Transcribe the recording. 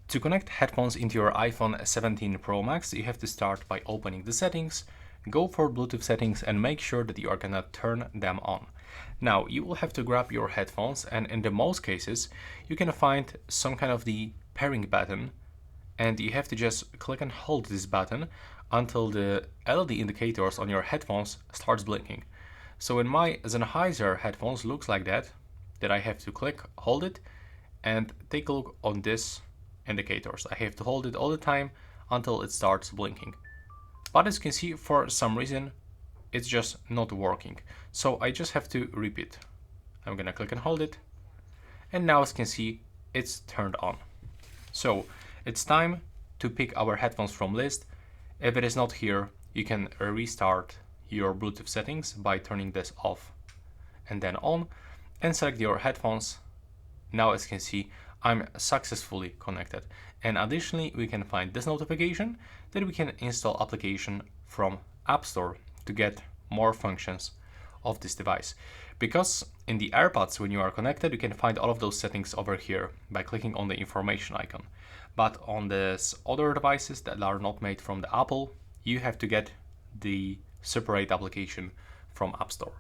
To connect headphones into your iPhone 17 Pro Max, you have to start by opening the settings, go for Bluetooth settings and make sure that you are gonna turn them on. Now, you will have to grab your headphones, and in the most cases, you can find some kind of the pairing button, and you have to just click and hold this button until the LED indicators on your headphones starts blinking. So in my Sennheiser headphones looks like that I have to click, hold it, and take a look on this indicators. I have to hold it all the time until it starts blinking. But as you can see, for some reason, it's just not working. So I just have to repeat. I'm gonna click and hold it. And now as you can see, it's turned on. So it's time to pick our headphones from list. If it is not here, you can restart your Bluetooth settings by turning this off and then on, and select your headphones. Now as you can see, I'm successfully connected. And additionally, we can find this notification that we can install application from App Store to get more functions of this device. Because in the AirPods, when you are connected, you can find all of those settings over here by clicking on the information icon. But on these other devices that are not made from the Apple, you have to get the separate application from App Store.